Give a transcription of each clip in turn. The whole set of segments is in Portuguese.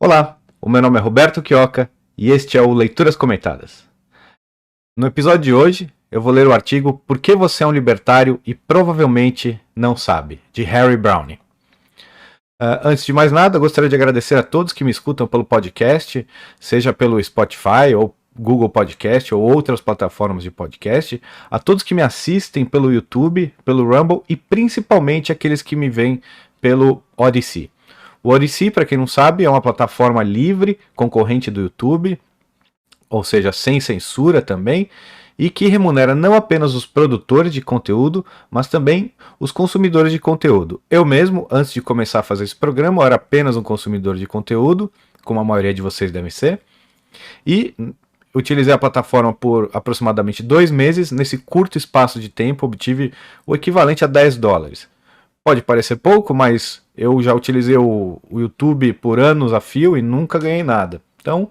Olá, o meu nome é Roberto Quioca e este é o Leituras Comentadas. No episódio de hoje, eu vou ler o artigo Por que você é um libertário e provavelmente não sabe, de Harry Browne. Antes de mais nada, gostaria de agradecer a todos que me escutam pelo podcast, seja pelo Spotify ou Google Podcast ou outras plataformas de podcast, a todos que me assistem pelo YouTube, pelo Rumble e principalmente aqueles que me veem pelo Odysee. O Odysee, para quem não sabe, é uma plataforma livre, concorrente do YouTube, ou seja, sem censura também, e que remunera não apenas os produtores de conteúdo, mas também os consumidores de conteúdo. Eu mesmo, antes de começar a fazer esse programa, eu era apenas um consumidor de conteúdo, como a maioria de vocês devem ser, e utilizei a plataforma por aproximadamente 2 meses. Nesse curto espaço de tempo, obtive o equivalente a $10. Pode parecer pouco, mas eu já utilizei o YouTube por anos a fio e nunca ganhei nada. Então,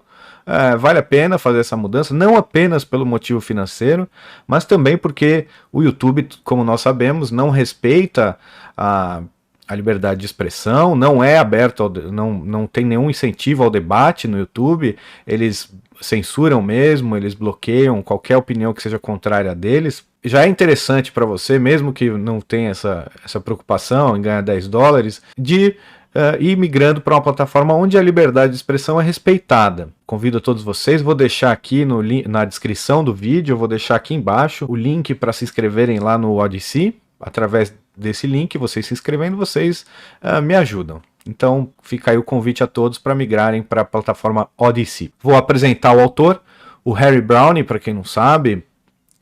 vale a pena fazer essa mudança, não apenas pelo motivo financeiro, mas também porque o YouTube, como nós sabemos, não respeita a liberdade de expressão, não é aberto, não tem nenhum incentivo ao debate no YouTube, eles censuram mesmo, eles bloqueiam qualquer opinião que seja contrária a deles. Já é interessante para você, mesmo que não tenha essa preocupação em ganhar $10, de ir migrando para uma plataforma onde a liberdade de expressão é respeitada. Convido a todos vocês, vou deixar aqui na descrição do vídeo, eu vou deixar aqui embaixo o link para se inscreverem lá no Odysee. Através desse link, vocês se inscrevendo, vocês me ajudam. Então fica aí o convite a todos para migrarem para a plataforma Odysee. Vou apresentar o autor, o Harry Browne, para quem não sabe.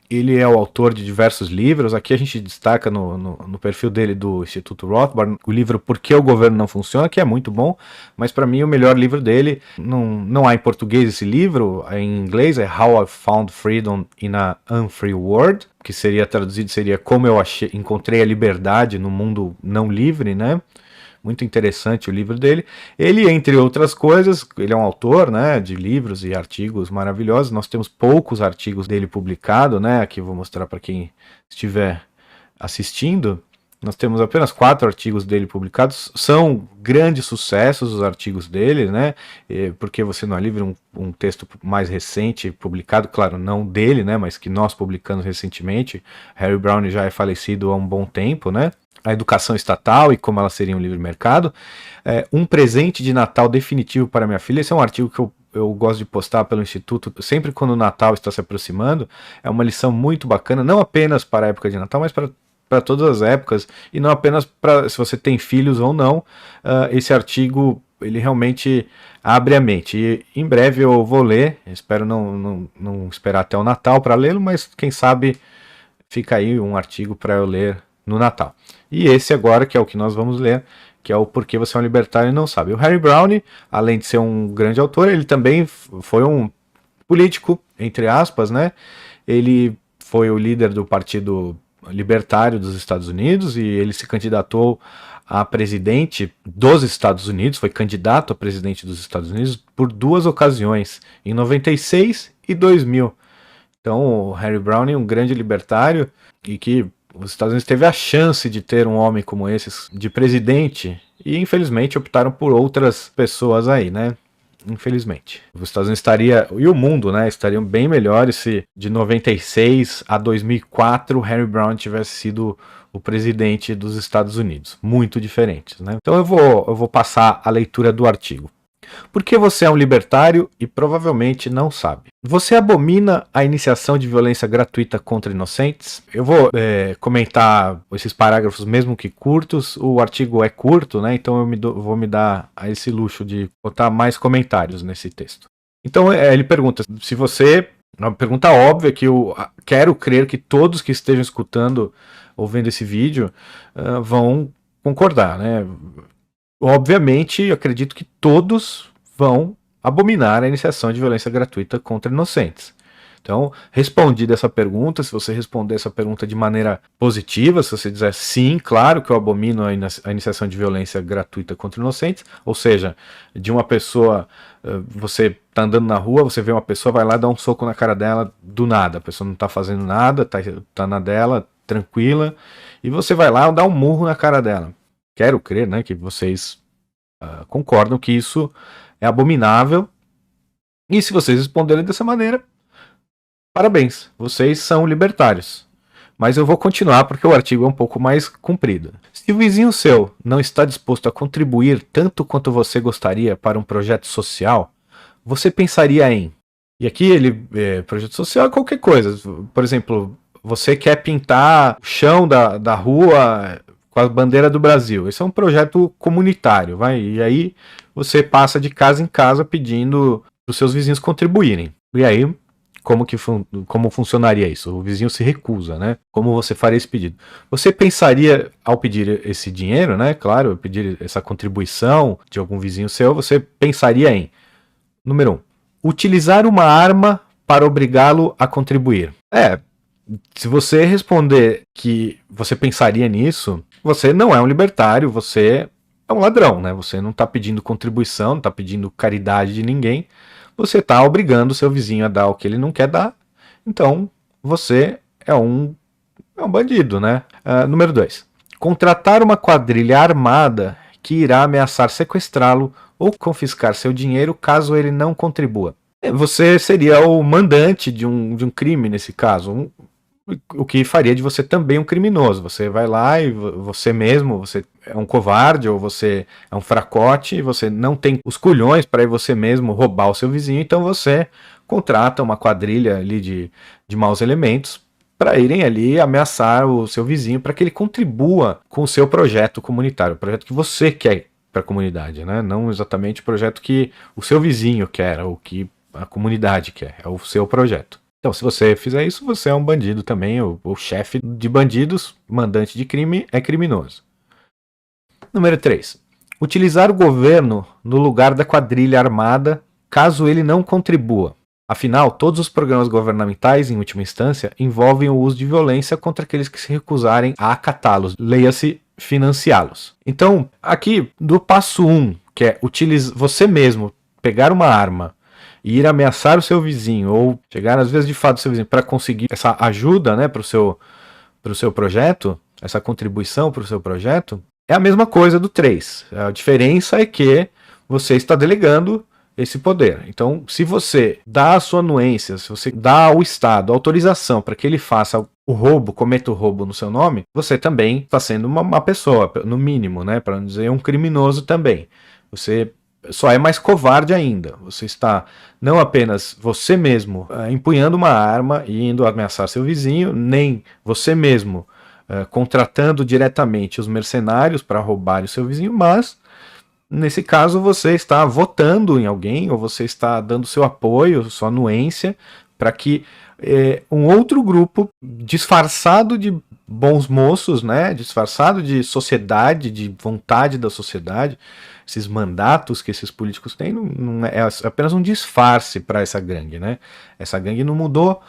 Ele é o autor de diversos livros. Aqui a gente destaca no perfil dele do Instituto Rothbard o livro Por que o Governo Não Funciona, que é muito bom, mas para mim o melhor livro dele, não há em português esse livro, em inglês é How I Found Freedom in a Unfree World, que seria traduzido, seria Como eu encontrei a liberdade no mundo não livre, né? Muito interessante o livro dele. Ele, entre outras coisas, ele é um autor, né, de livros e artigos maravilhosos. Nós temos poucos artigos dele publicados, né? Aqui eu vou mostrar para quem estiver assistindo. Nós temos apenas 4 artigos dele publicados. São grandes sucessos os artigos dele, né? Porque você não é livre, um texto mais recente publicado, claro, não dele, né? Mas que nós publicamos recentemente. Harry Browne já é falecido há um bom tempo, né? A educação estatal e como ela seria um livre mercado. Um presente de Natal definitivo para minha filha. Esse é um artigo que eu gosto de postar pelo Instituto, sempre quando o Natal está se aproximando. É uma lição muito bacana, não apenas para a época de Natal, mas para todas as épocas, e não apenas para se você tem filhos ou não. Esse artigo, ele realmente abre a mente. E em breve eu vou ler, espero não esperar até o Natal para lê-lo, mas quem sabe fica aí um artigo para eu ler no Natal. E esse agora, que é o que nós vamos ler, que é o Porquê Você é um Libertário e Não Sabe. O Harry Browne, além de ser um grande autor, ele também foi um político, entre aspas, né? Ele foi o líder do Partido Libertário dos Estados Unidos e ele se candidatou a presidente dos Estados Unidos, foi candidato a presidente dos Estados Unidos por 2 ocasiões, em 96 e 2000. Então, o Harry Browne é um grande libertário e que os Estados Unidos teve a chance de ter um homem como esse de presidente e infelizmente optaram por outras pessoas aí, né? Infelizmente. Os Estados Unidos e o mundo, né, estariam bem melhores se de 96 a 2004 Harry Browne tivesse sido o presidente dos Estados Unidos. Muito diferentes, né? Então eu vou passar a leitura do artigo. Por que você é um libertário e provavelmente não sabe? Você abomina a iniciação de violência gratuita contra inocentes? Eu vou comentar esses parágrafos mesmo que curtos. O artigo é curto, né? Então eu vou me dar a esse luxo de botar mais comentários nesse texto. Então ele pergunta se você... Uma pergunta óbvia que eu quero crer que todos que estejam escutando ou vendo esse vídeo vão concordar, né? Obviamente, acredito que todos vão abominar a iniciação de violência gratuita contra inocentes. Então, respondida essa pergunta, se você responder essa pergunta de maneira positiva, se você dizer sim, claro que eu abomino a iniciação de violência gratuita contra inocentes, ou seja, de uma pessoa, você está andando na rua, você vê uma pessoa, vai lá dar um soco na cara dela do nada, a pessoa não está fazendo nada, tá na dela, tranquila, e você vai lá dar um murro na cara dela. Quero crer, né, que vocês concordam que isso é abominável. E se vocês responderem dessa maneira, parabéns, vocês são libertários. Mas eu vou continuar porque o artigo é um pouco mais comprido. Se o vizinho seu não está disposto a contribuir tanto quanto você gostaria para um projeto social, você pensaria em... E aqui projeto social é qualquer coisa. Por exemplo, você quer pintar o chão da rua com a bandeira do Brasil. Esse é um projeto comunitário, vai? E aí você passa de casa em casa pedindo para os seus vizinhos contribuírem. E aí, como funcionaria isso? O vizinho se recusa, né? Como você faria esse pedido? Você pensaria, ao pedir esse dinheiro, né? Claro, pedir essa contribuição de algum vizinho seu, você pensaria em, número 1, utilizar uma arma para obrigá-lo a contribuir. Se você responder que você pensaria nisso, você não é um libertário, você é um ladrão, né? Você não está pedindo contribuição, não está pedindo caridade de ninguém, você está obrigando o seu vizinho a dar o que ele não quer dar, então você é um bandido, né? Número 2. Contratar uma quadrilha armada que irá ameaçar sequestrá-lo ou confiscar seu dinheiro caso ele não contribua. Você seria o mandante de um crime nesse caso, o que faria de você também um criminoso. Você vai lá e você mesmo, você é um covarde ou você é um fracote, você não tem os culhões para ir você mesmo roubar o seu vizinho, então você contrata uma quadrilha ali de maus elementos para irem ali ameaçar o seu vizinho para que ele contribua com o seu projeto comunitário, o projeto que você quer para a comunidade, né? Não exatamente o projeto que o seu vizinho quer ou que a comunidade quer, é o seu projeto. Então, se você fizer isso, você é um bandido também, o chefe de bandidos, mandante de crime, é criminoso. Número 3. Utilizar o governo no lugar da quadrilha armada, caso ele não contribua. Afinal, todos os programas governamentais, em última instância, envolvem o uso de violência contra aqueles que se recusarem a acatá-los, leia-se financiá-los. Então, aqui, do passo 1, que é você mesmo pegar uma arma e ir ameaçar o seu vizinho, ou chegar às vezes de fato do seu vizinho para conseguir essa ajuda, né, para o seu projeto, essa contribuição para o seu projeto, é a mesma coisa do 3. A diferença é que você está delegando esse poder. Então, se você dá a sua anuência, se você dá ao Estado autorização para que ele faça o roubo, cometa o roubo no seu nome, você também está sendo uma má pessoa, no mínimo, né, para não dizer um criminoso também. Você só é mais covarde ainda. Você está não apenas você mesmo empunhando uma arma e indo ameaçar seu vizinho, nem você mesmo contratando diretamente os mercenários para roubar o seu vizinho, mas nesse caso você está votando em alguém ou você está dando seu apoio, sua anuência para que um outro grupo disfarçado de bons moços, né, disfarçado de sociedade, de vontade da sociedade, esses mandatos que esses políticos têm, não é apenas um disfarce para essa gangue, né? Essa gangue não mudou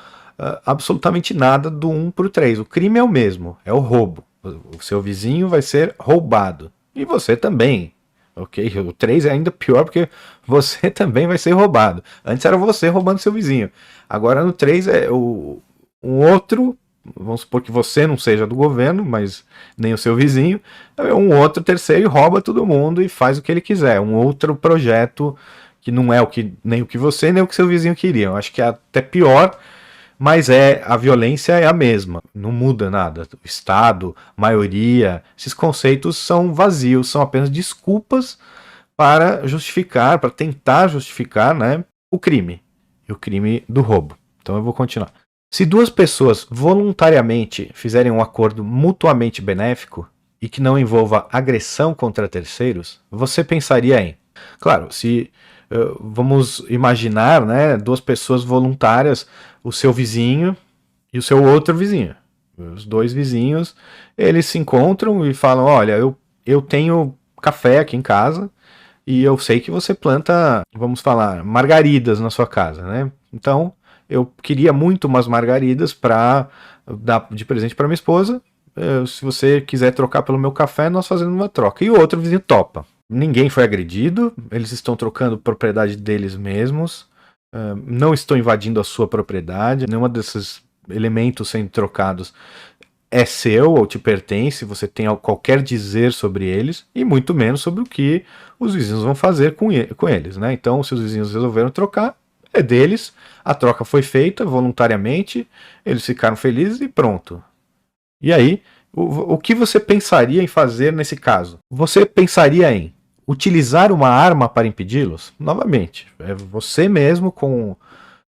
absolutamente nada do 1 para o 3. O crime é o mesmo, é o roubo. O seu vizinho vai ser roubado. E você também. Ok? O 3 é ainda pior porque você também vai ser roubado. Antes era você roubando seu vizinho. Agora no 3 é um outro, vamos supor que você não seja do governo, mas nem o seu vizinho, é um outro terceiro e rouba todo mundo e faz o que ele quiser. Um outro projeto que não é nem o que você, nem o que seu vizinho queria. Eu acho que é até pior, mas a violência é a mesma, não muda nada. O Estado, maioria, esses conceitos são vazios, são apenas desculpas para justificar, para tentar justificar, né, o crime, e o crime do roubo. Então eu vou continuar. Se duas pessoas voluntariamente fizerem um acordo mutuamente benéfico e que não envolva agressão contra terceiros, você pensaria em... Claro, se vamos imaginar, né, duas pessoas voluntárias, o seu vizinho e o seu outro vizinho. Os dois vizinhos, eles se encontram e falam, olha, eu tenho café aqui em casa e eu sei que você planta, vamos falar, margaridas na sua casa, né? Então, eu queria muito umas margaridas para dar de presente para minha esposa. Se você quiser trocar pelo meu café, nós fazemos uma troca. E o outro vizinho topa. Ninguém foi agredido, eles estão trocando propriedade deles mesmos, não estão invadindo a sua propriedade, nenhum desses elementos sendo trocados é seu ou te pertence, você tem qualquer dizer sobre eles, e muito menos sobre o que os vizinhos vão fazer com eles, né? Então, se os vizinhos resolveram trocar, é deles, a troca foi feita voluntariamente, eles ficaram felizes e pronto. E aí, o que você pensaria em fazer nesse caso? Você pensaria em utilizar uma arma para impedi-los? Novamente, é você mesmo com...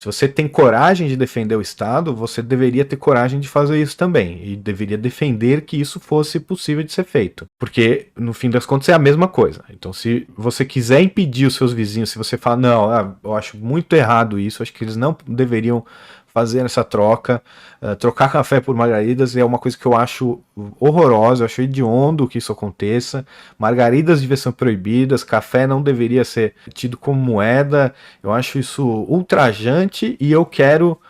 Se você tem coragem de defender o Estado, você deveria ter coragem de fazer isso também. E deveria defender que isso fosse possível de ser feito. Porque, no fim das contas, é a mesma coisa. Então, se você quiser impedir os seus vizinhos, se você fala, não, eu acho muito errado isso, acho que eles não deveriam fazer essa troca, trocar café por margaridas é uma coisa que eu acho horrorosa, eu acho hediondo que isso aconteça, margaridas deviam ser proibidas, café não deveria ser tido como moeda, eu acho isso ultrajante e eu quero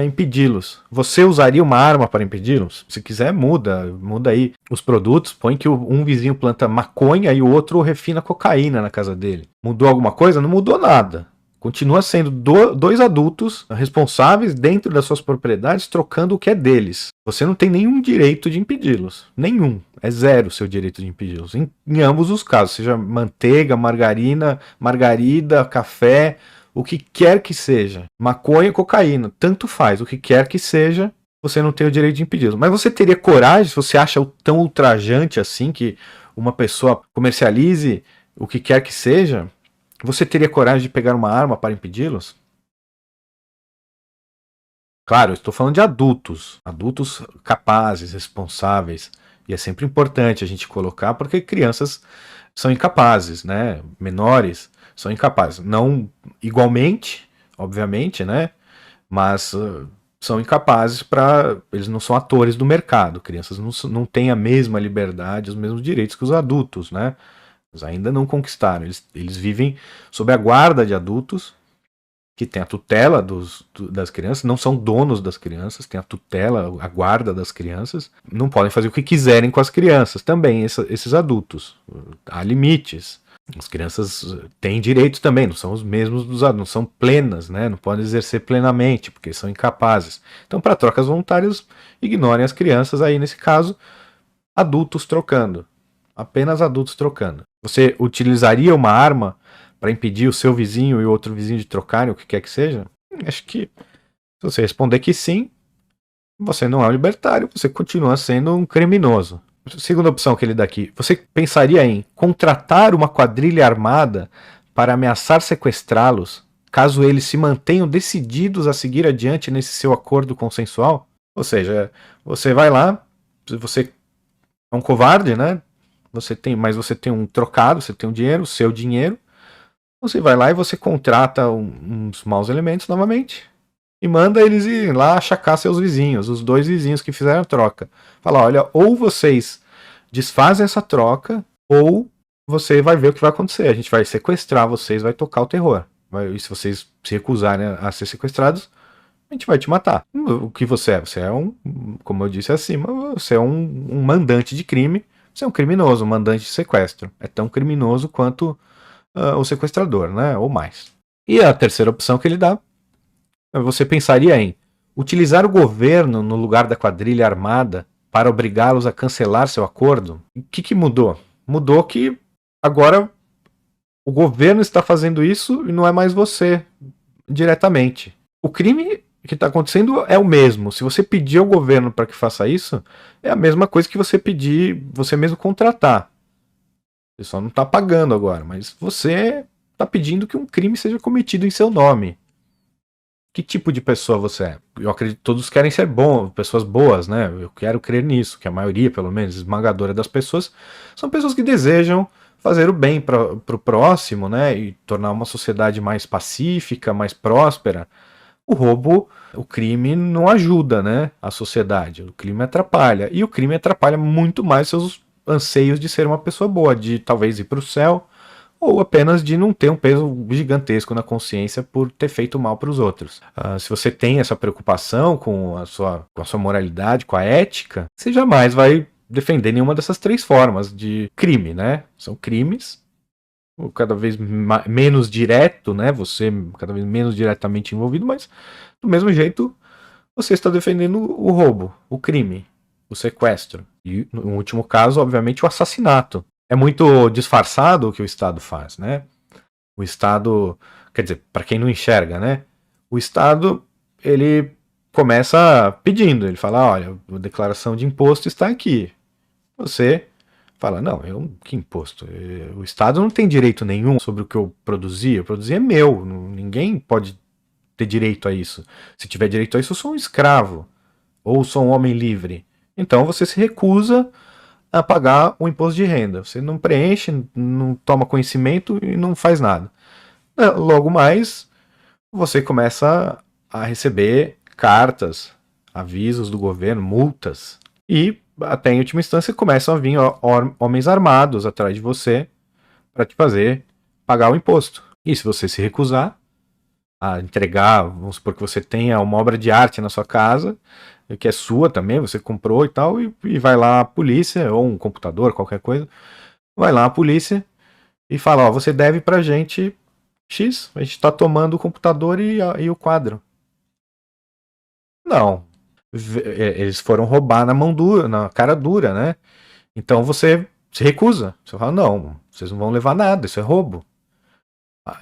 impedi-los. Você usaria uma arma para impedi-los? Se quiser, muda aí os produtos, põe que um vizinho planta maconha e o outro refina cocaína na casa dele. Mudou alguma coisa? Não mudou nada. Continua sendo dois adultos responsáveis dentro das suas propriedades trocando o que é deles. Você não tem nenhum direito de impedi-los. Nenhum. É zero o seu direito de impedi-los. Em ambos os casos, seja manteiga, margarina, margarida, café, o que quer que seja. Maconha, cocaína, tanto faz. O que quer que seja, você não tem o direito de impedi-los. Mas você teria coragem, se você acha tão ultrajante assim que uma pessoa comercialize o que quer que seja... Você teria coragem de pegar uma arma para impedi-los? Claro, eu estou falando de adultos. Adultos capazes, responsáveis. E é sempre importante a gente colocar, porque crianças são incapazes, né? Menores são incapazes. Não igualmente, obviamente, né? Mas são incapazes para... Eles não são atores do mercado. Crianças não têm a mesma liberdade, os mesmos direitos que os adultos, né? Eles ainda não conquistaram. Eles vivem sob a guarda de adultos que têm a tutela das crianças, não são donos das crianças, têm a tutela, a guarda das crianças, não podem fazer o que quiserem com as crianças também, esses adultos. Há limites. As crianças têm direitos também, não são os mesmos dos adultos, não são plenas, né? Não podem exercer plenamente, porque são incapazes. Então, para trocas voluntárias, ignorem as crianças, aí nesse caso, adultos trocando. Apenas adultos trocando. Você utilizaria uma arma para impedir o seu vizinho e o outro vizinho de trocarem o que quer que seja? Acho que se você responder que sim, você não é um libertário, você continua sendo um criminoso. Segunda opção que ele dá aqui, você pensaria em contratar uma quadrilha armada para ameaçar sequestrá-los, caso eles se mantenham decididos a seguir adiante nesse seu acordo consensual? Ou seja, você vai lá, você é um covarde, né? Mas você tem um trocado, você tem um dinheiro, o seu dinheiro. Você vai lá e você contrata uns maus elementos novamente e manda eles ir lá achacar seus vizinhos, os dois vizinhos que fizeram a troca. Fala, olha, ou vocês desfazem essa troca, ou você vai ver o que vai acontecer. A gente vai sequestrar vocês, vai tocar o terror. E se vocês se recusarem a ser sequestrados, a gente vai te matar. O que você é? Você é como eu disse acima, você é um mandante de crime. Você é um criminoso, um mandante de sequestro. É tão criminoso quanto o sequestrador, né? Ou mais. E a terceira opção que ele dá, você pensaria em utilizar o governo no lugar da quadrilha armada para obrigá-los a cancelar seu acordo? O que mudou? Mudou que agora o governo está fazendo isso e não é mais você diretamente. O crime que está acontecendo é o mesmo. Se você pedir ao governo para que faça isso, é a mesma coisa que você pedir, você mesmo contratar. Você só não está pagando agora, mas você está pedindo que um crime seja cometido em seu nome. Que tipo de pessoa você é? Eu acredito que todos querem ser pessoas boas, né? Eu quero crer nisso, que a maioria, pelo menos, esmagadora das pessoas, são pessoas que desejam fazer o bem para o próximo, né? E tornar uma sociedade mais pacífica, mais próspera. O roubo, o crime não ajuda, né, a sociedade. O crime atrapalha. E o crime atrapalha muito mais seus anseios de ser uma pessoa boa, de talvez ir para o céu, ou apenas de não ter um peso gigantesco na consciência por ter feito mal para os outros. Se você tem essa preocupação com a sua moralidade, com a ética, você jamais vai defender nenhuma dessas três formas de crime, né? São crimes, cada vez menos direto, né? Você cada vez menos diretamente envolvido, mas do mesmo jeito você está defendendo o roubo, o crime. o sequestro. E, no último caso, obviamente, o assassinato. É muito disfarçado o que o Estado faz, né? O Estado, quer dizer, para quem não enxerga, né? O Estado, ele começa pedindo, ele fala, olha, a declaração de imposto está aqui. Você fala, não, que imposto? O Estado não tem direito nenhum sobre o que eu produzi é meu, ninguém pode ter direito a isso. Se tiver direito a isso, eu sou um escravo, ou sou um homem livre. Então você se recusa a pagar o imposto de renda. Você não preenche, não toma conhecimento e não faz nada. Logo mais, você começa a receber cartas, avisos do governo, multas. E, até em última instância, começam a vir homens armados atrás de você para te fazer pagar o imposto. E se você se recusar a entregar, vamos supor que você tenha uma obra de arte na sua casa, que é sua também, você comprou e tal, e vai lá a polícia, ou um computador, qualquer coisa, vai lá a polícia e fala, ó, você deve pra gente X, a gente tá tomando o computador e o quadro. Não. Eles foram roubar na mão dura, na cara dura, né? Então você se recusa. Você fala, não, vocês não vão levar nada, isso é roubo.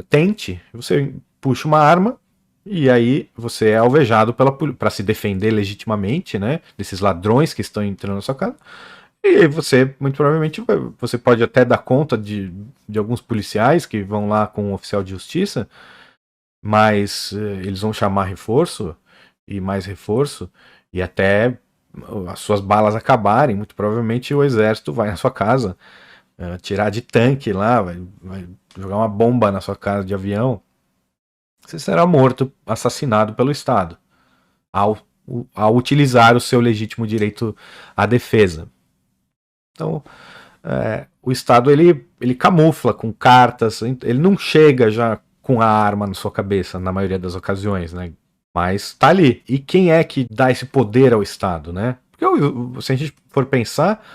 Tente. Você puxa uma arma e aí você é alvejado para se defender legitimamente, né? Desses ladrões que estão entrando na sua casa. E você, muito provavelmente, você pode até dar conta de alguns policiais que vão lá com um oficial de justiça, mas eles vão chamar reforço e mais reforço, e até as suas balas acabarem. Muito provavelmente o exército vai na sua casa tirar de tanque lá, vai jogar uma bomba na sua casa de avião. Você será morto, assassinado pelo Estado, ao utilizar o seu legítimo direito à defesa. Então, o Estado ele camufla com cartas, ele não chega já com a arma na sua cabeça, na maioria das ocasiões, né? Mas tá ali. E quem é que dá esse poder ao Estado, né? Porque se a gente for pensar,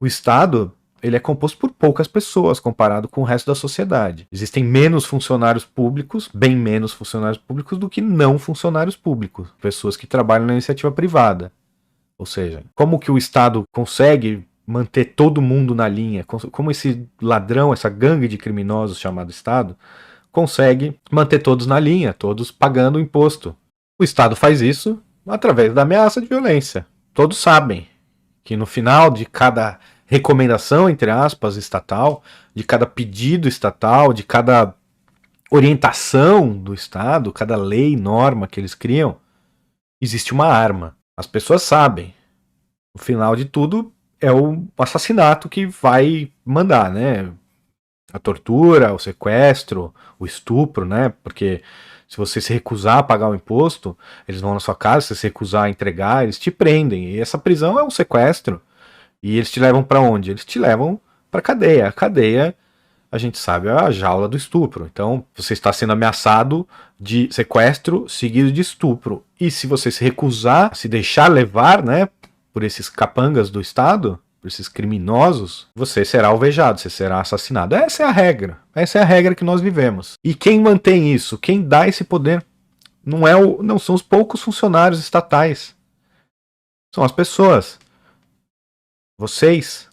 o Estado ele é composto por poucas pessoas comparado com o resto da sociedade. Existem menos funcionários públicos, bem menos funcionários públicos do que não funcionários públicos, pessoas que trabalham na iniciativa privada. Ou seja, como que o Estado consegue manter todo mundo na linha? Como esse ladrão, essa gangue de criminosos chamado Estado, consegue manter todos na linha, todos pagando o imposto? O Estado faz isso através da ameaça de violência. Todos sabem que no final de cada recomendação, entre aspas, estatal, de cada pedido estatal, de cada orientação do Estado, cada lei, norma que eles criam, existe uma arma. As pessoas sabem. No final de tudo, é o assassinato que vai mandar, né? A tortura, o sequestro, o estupro, né? Porque se você se recusar a pagar o imposto, eles vão na sua casa, se você se recusar a entregar, eles te prendem. E essa prisão é um sequestro. E eles te levam para onde? Eles te levam para cadeia. A cadeia, a gente sabe, é a jaula do estupro. Então, você está sendo ameaçado de sequestro seguido de estupro. E se você se recusar a se deixar levar, né, por esses capangas do Estado, por esses criminosos, você será alvejado, você será assassinado. Essa é a regra. Essa é a regra que nós vivemos. E quem mantém isso, quem dá esse poder, não são os poucos funcionários estatais. São as pessoas. Vocês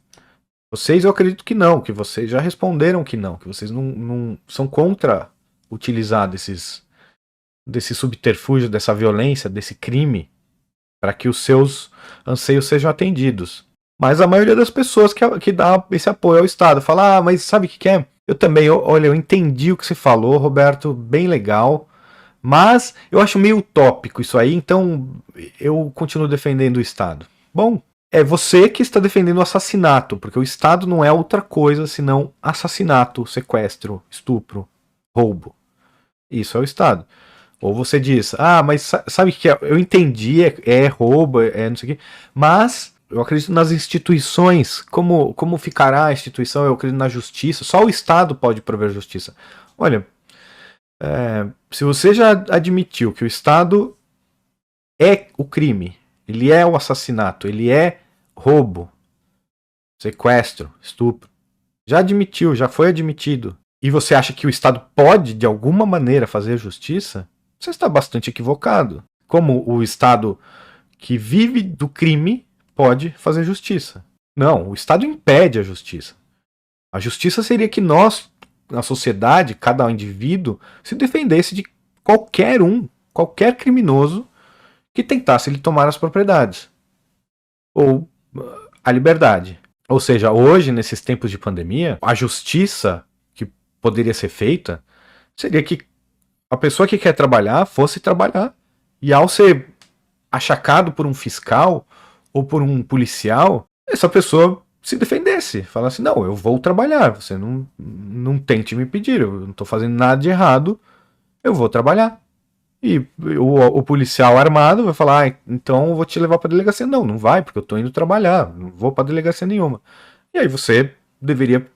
eu acredito que não, que vocês já responderam que não, que vocês não são contra utilizar desse subterfúgio, dessa violência, desse crime, para que os seus anseios sejam atendidos. Mas a maioria das pessoas que dá esse apoio ao Estado fala, mas sabe o que é? Eu também, olha, eu entendi o que você falou, Roberto, bem legal, mas eu acho meio utópico isso aí, então eu continuo defendendo o Estado. Bom, é você que está defendendo o assassinato, porque o Estado não é outra coisa senão assassinato, sequestro, estupro, roubo. Isso é o Estado. Ou você diz, mas sabe o que é? Eu entendi, é roubo, não sei o quê, mas eu acredito nas instituições. Como ficará a instituição? Eu acredito na justiça. Só o Estado pode prover justiça. Olha, se você já admitiu que o Estado é o crime, ele é o assassinato, ele é roubo, sequestro, estupro, já admitiu, já foi admitido, e você acha que o Estado pode, de alguma maneira, fazer justiça, você está bastante equivocado. Como o Estado que vive do crime pode fazer justiça. Não, o Estado impede a justiça. A justiça seria que nós, na sociedade, cada indivíduo, se defendesse de qualquer criminoso que tentasse lhe tomar as propriedades. Ou a liberdade. Ou seja, hoje, nesses tempos de pandemia, a justiça que poderia ser feita seria que a pessoa que quer trabalhar fosse trabalhar. E ao ser achacado por um fiscal ou por um policial, essa pessoa se defendesse. Falasse, não, eu vou trabalhar, você não tente me impedir, eu não estou fazendo nada de errado, eu vou trabalhar. E o policial armado vai falar, então eu vou te levar para a delegacia. Não, não vai, porque eu estou indo trabalhar, não vou para delegacia nenhuma. E aí você deveria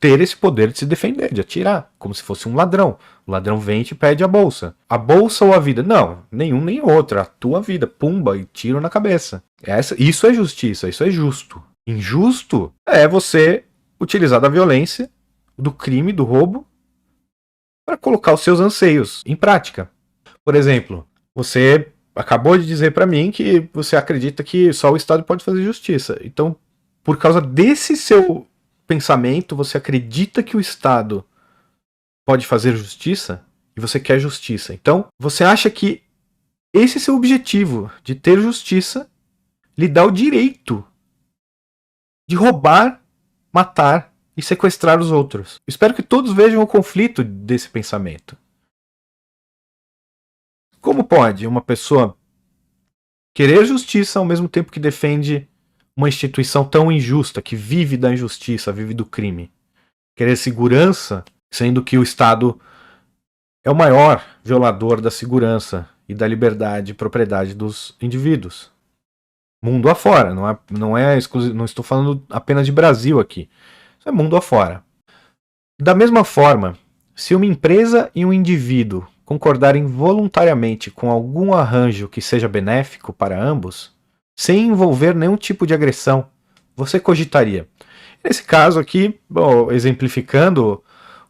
ter esse poder de se defender, de atirar, como se fosse um ladrão. O ladrão vem e te pede a bolsa. A bolsa ou a vida? Não, nenhum nem outro, a tua vida, pumba, e tiro na cabeça. Isso é justiça, isso é justo. Injusto é você utilizar da violência, do crime, do roubo, para colocar os seus anseios em prática. Por exemplo, você acabou de dizer para mim que você acredita que só o Estado pode fazer justiça. Então, por causa desse seu pensamento, você acredita que o Estado pode fazer justiça e você quer justiça. Então, você acha que esse seu objetivo de ter justiça lhe dá o direito de roubar, matar e sequestrar os outros. Espero que todos vejam o conflito desse pensamento. Como pode uma pessoa querer justiça ao mesmo tempo que defende uma instituição tão injusta, que vive da injustiça, vive do crime? Querer segurança, sendo que o Estado é o maior violador da segurança e da liberdade e propriedade dos indivíduos. Mundo afora, não estou falando apenas de Brasil aqui. Isso é mundo afora. Da mesma forma, se uma empresa e um indivíduo concordarem voluntariamente com algum arranjo que seja benéfico para ambos, sem envolver nenhum tipo de agressão, você cogitaria. Nesse caso aqui, exemplificando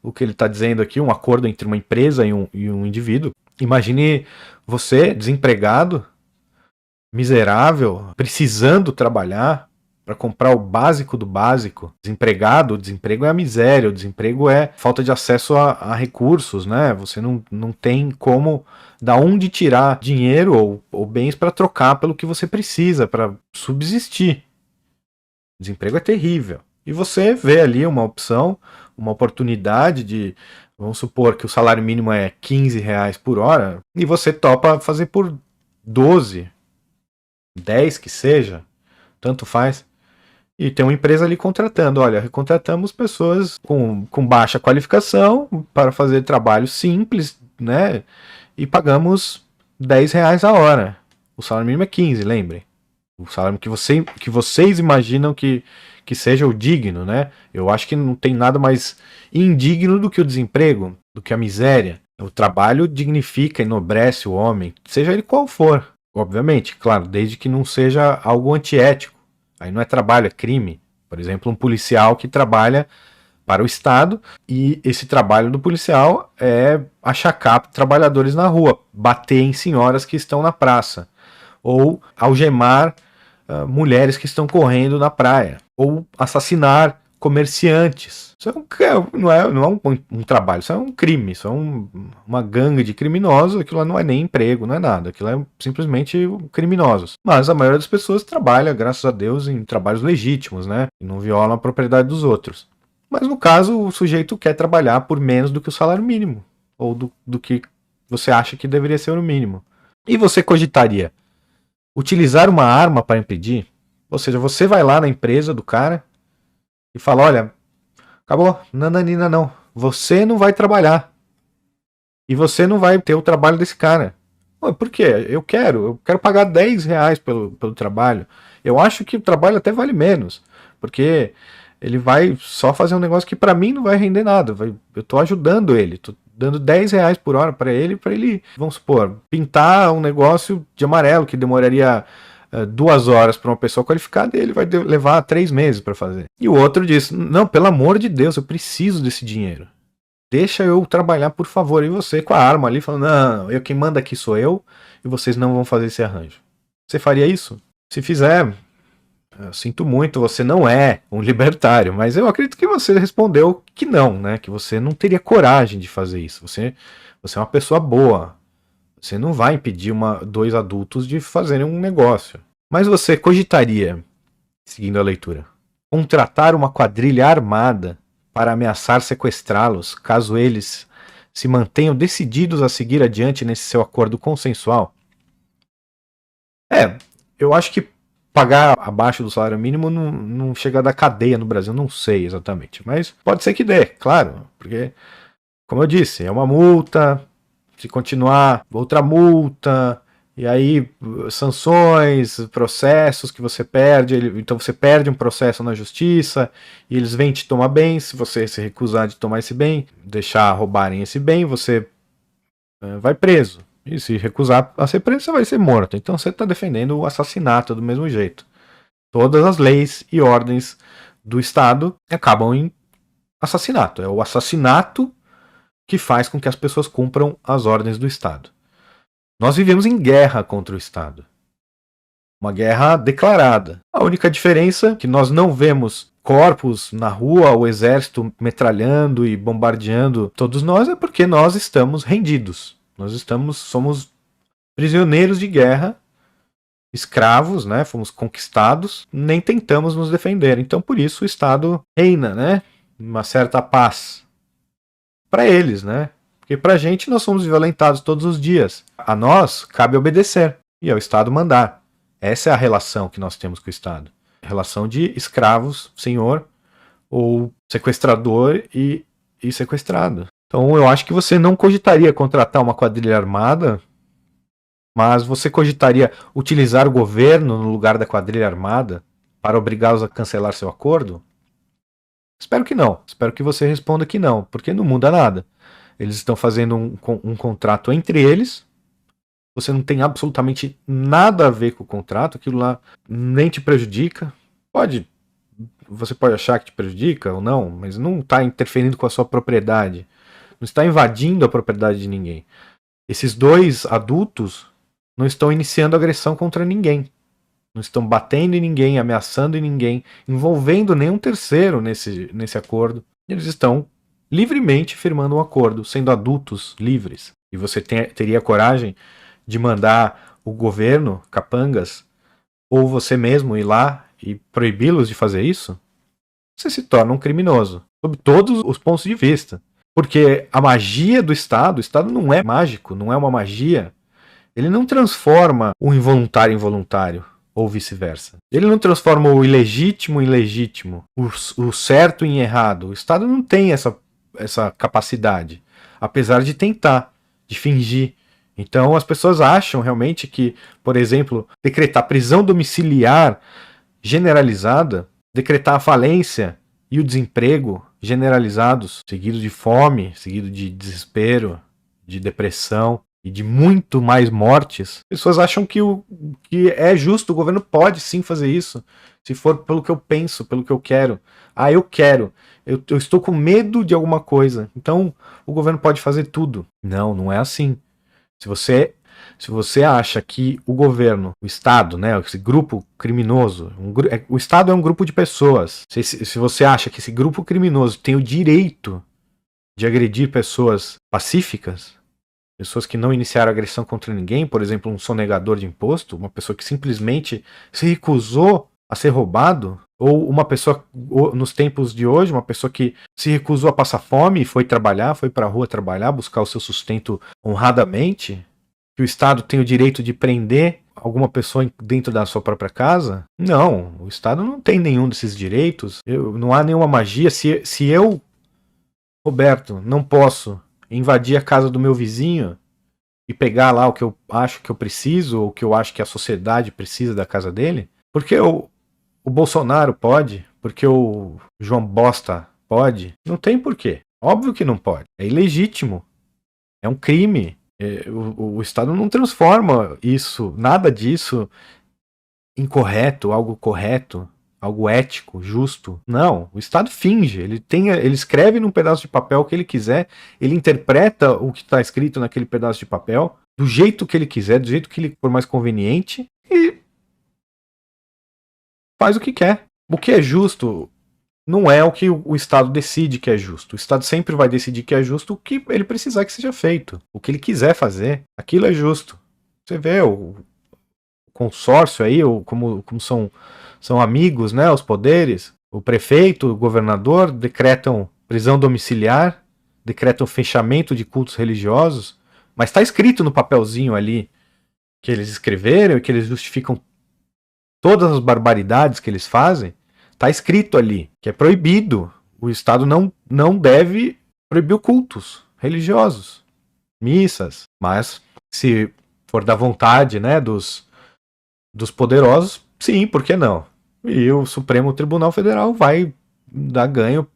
o que ele está dizendo aqui, um acordo entre uma empresa e um indivíduo. Imagine você, desempregado, miserável, precisando trabalhar para comprar o básico do básico. Desempregado, o desemprego é a miséria, o desemprego é falta de acesso a recursos, né? Você não tem como, da onde tirar dinheiro ou bens para trocar pelo que você precisa, para subsistir. Desemprego é terrível. E você vê ali uma opção, uma oportunidade de, vamos supor que o salário mínimo é R$15 por hora, e você topa fazer por 12, 10 que seja, tanto faz. E tem uma empresa ali contratando, olha, recontratamos pessoas com baixa qualificação para fazer trabalho simples, né? E pagamos R$10 a hora. O salário mínimo é 15, lembrem. O salário que vocês imaginam que seja o digno, né? Eu acho que não tem nada mais indigno do que o desemprego, do que a miséria. O trabalho dignifica, enobrece o homem, seja ele qual for. Obviamente, claro, desde que não seja algo antiético. Aí não é trabalho, é crime. Por exemplo, um policial que trabalha para o Estado e esse trabalho do policial é achacar trabalhadores na rua, bater em senhoras que estão na praça, ou algemar mulheres que estão correndo na praia, ou assassinar comerciantes. Isso não é um trabalho, isso é um crime, isso é uma gangue de criminosos. Aquilo lá não é nem emprego, não é nada, aquilo é simplesmente criminosos. Mas a maioria das pessoas trabalha, graças a Deus, em trabalhos legítimos, né? E não violam a propriedade dos outros. Mas no caso, o sujeito quer trabalhar por menos do que o salário mínimo, ou do que você acha que deveria ser o mínimo. E você cogitaria utilizar uma arma para impedir? Ou seja, você vai lá na empresa do cara e fala, olha, acabou, nananina não, você não vai trabalhar. E você não vai ter o trabalho desse cara. Por quê? Eu quero pagar R$10 pelo trabalho. Eu acho que o trabalho até vale menos, porque ele vai só fazer um negócio que para mim não vai render nada. Eu estou ajudando ele, estou dando R$10 por hora para ele, vamos supor, pintar um negócio de amarelo que demoraria 2 horas para uma pessoa qualificada, e ele vai levar 3 meses para fazer. E o outro diz, não, pelo amor de Deus, eu preciso desse dinheiro. Deixa eu trabalhar, por favor. E você com a arma ali falando, não, quem manda aqui sou eu, e vocês não vão fazer esse arranjo. Você faria isso? Se fizer, eu sinto muito, você não é um libertário, mas eu acredito que você respondeu que não, né? Que você não teria coragem de fazer isso. Você é uma pessoa boa. Você não vai impedir dois adultos de fazerem um negócio. Mas você cogitaria, seguindo a leitura, contratar uma quadrilha armada para ameaçar sequestrá-los, caso eles se mantenham decididos a seguir adiante nesse seu acordo consensual? Eu acho que pagar abaixo do salário mínimo não chega a dar cadeia no Brasil, não sei exatamente. Mas pode ser que dê, claro, porque, como eu disse, é uma multa, se continuar, outra multa, e aí sanções, processos que você perde, então você perde um processo na justiça, e eles vêm te tomar bem, se você se recusar de tomar esse bem, deixar roubarem esse bem, você vai preso. E se recusar a ser preso, você vai ser morto. Então você está defendendo o assassinato do mesmo jeito. Todas as leis e ordens do Estado acabam em assassinato. É o assassinato que faz com que as pessoas cumpram as ordens do Estado. Nós vivemos em guerra contra o Estado. Uma guerra declarada. A única diferença é que nós não vemos corpos na rua, o exército metralhando e bombardeando todos nós, é porque nós estamos rendidos. Somos prisioneiros de guerra, escravos, né? Fomos conquistados, nem tentamos nos defender. Então, por isso, o Estado reina, né? Uma certa paz. Para eles, né? Porque pra gente, nós somos violentados todos os dias. A nós, cabe obedecer. E ao Estado mandar. Essa é a relação que nós temos com o Estado. Relação de escravos, senhor, ou sequestrador e sequestrado. Então eu acho que você não cogitaria contratar uma quadrilha armada, mas você cogitaria utilizar o governo no lugar da quadrilha armada para obrigá-los a cancelar seu acordo? Espero que não. Espero que você responda que não, porque não muda nada. Eles estão fazendo um contrato entre eles, você não tem absolutamente nada a ver com o contrato, aquilo lá nem te prejudica. Você pode achar que te prejudica ou não, mas não está interferindo com a sua propriedade. Não está invadindo a propriedade de ninguém. Esses dois adultos não estão iniciando agressão contra ninguém. Não estão batendo em ninguém, ameaçando em ninguém, envolvendo nenhum terceiro nesse acordo. Eles estão livremente firmando um acordo, sendo adultos livres. E você teria coragem de mandar o governo, capangas, ou você mesmo ir lá e proibi-los de fazer isso? Você se torna um criminoso, sob todos os pontos de vista. Porque a magia do Estado, o Estado não é mágico, não é uma magia. Ele não transforma o involuntário em voluntário, ou vice-versa. Ele não transforma o ilegítimo em legítimo, o certo em errado. O Estado não tem essa capacidade, apesar de tentar, de fingir. Então as pessoas acham realmente que, por exemplo, decretar prisão domiciliar generalizada, decretar a falência e o desemprego generalizados, seguido de fome, seguido de desespero, de depressão e de muito mais mortes, pessoas acham que é justo, o governo pode sim fazer isso, se for pelo que eu penso, pelo que eu quero. Eu quero, eu estou com medo de alguma coisa, então o governo pode fazer tudo. Não é assim. Se você acha que o governo, o Estado, né, esse grupo criminoso, o Estado é um grupo de pessoas. Se você acha que esse grupo criminoso tem o direito de agredir pessoas pacíficas, pessoas que não iniciaram agressão contra ninguém, por exemplo, um sonegador de imposto, uma pessoa que simplesmente se recusou a ser roubado, ou uma pessoa, nos tempos de hoje, uma pessoa que se recusou a passar fome e foi trabalhar, foi para a rua trabalhar, buscar o seu sustento honradamente, que o Estado tem o direito de prender alguma pessoa dentro da sua própria casa? Não, o Estado não tem nenhum desses direitos, não há nenhuma magia. Se eu, Roberto, não posso invadir a casa do meu vizinho e pegar lá o que eu acho que eu preciso, ou o que eu acho que a sociedade precisa da casa dele, porque o Bolsonaro pode, porque o João Bosta pode, não tem porquê. Óbvio que não pode. É ilegítimo. É um crime. O Estado não transforma isso, nada disso, incorreto, algo correto, algo ético, justo. Não, o Estado finge. Ele escreve num pedaço de papel o que ele quiser, ele interpreta o que está escrito naquele pedaço de papel do jeito que ele quiser, do jeito que ele for mais conveniente, e faz o que quer. O que é justo não é o que o Estado decide que é justo. O Estado sempre vai decidir que é justo o que ele precisar que seja feito. O que ele quiser fazer, aquilo é justo. Você vê o consórcio aí, como são amigos, né, os poderes. O prefeito, o governador decretam prisão domiciliar, decretam fechamento de cultos religiosos, mas está escrito no papelzinho ali que eles escreveram e que eles justificam todas as barbaridades que eles fazem. Está escrito ali que é proibido. O Estado não deve proibir cultos religiosos, missas, mas se for da vontade, né, dos poderosos, sim, por que não? E o Supremo Tribunal Federal vai dar ganho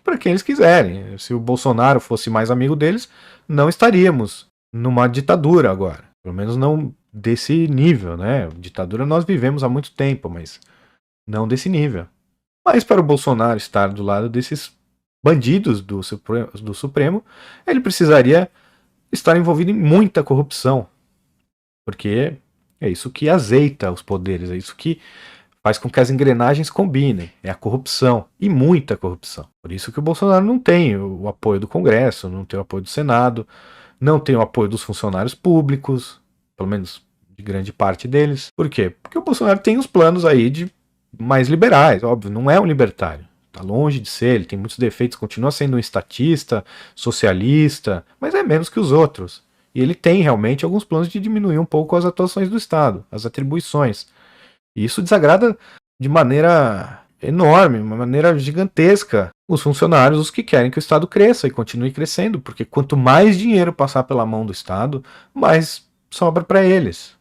para quem eles quiserem. Se o Bolsonaro fosse mais amigo deles, não estaríamos numa ditadura agora. Pelo menos não desse nível, né? Ditadura nós vivemos há muito tempo, mas não desse nível. Mas para o Bolsonaro estar do lado desses bandidos do Supremo, ele precisaria estar envolvido em muita corrupção. Porque é isso que azeita os poderes, é isso que faz com que as engrenagens combinem. É a corrupção, e muita corrupção. Por isso que o Bolsonaro não tem o apoio do Congresso, não tem o apoio do Senado, não tem o apoio dos funcionários públicos, pelo menos de grande parte deles. Por quê? Porque o Bolsonaro tem os planos aí de mais liberais, óbvio, não é um libertário. Está longe de ser, ele tem muitos defeitos, continua sendo um estatista, socialista, mas é menos que os outros. E ele tem realmente alguns planos de diminuir um pouco as atuações do Estado, as atribuições. E isso desagrada de maneira enorme, uma maneira gigantesca, os funcionários, os que querem que o Estado cresça e continue crescendo, porque quanto mais dinheiro passar pela mão do Estado, mais sobra para eles.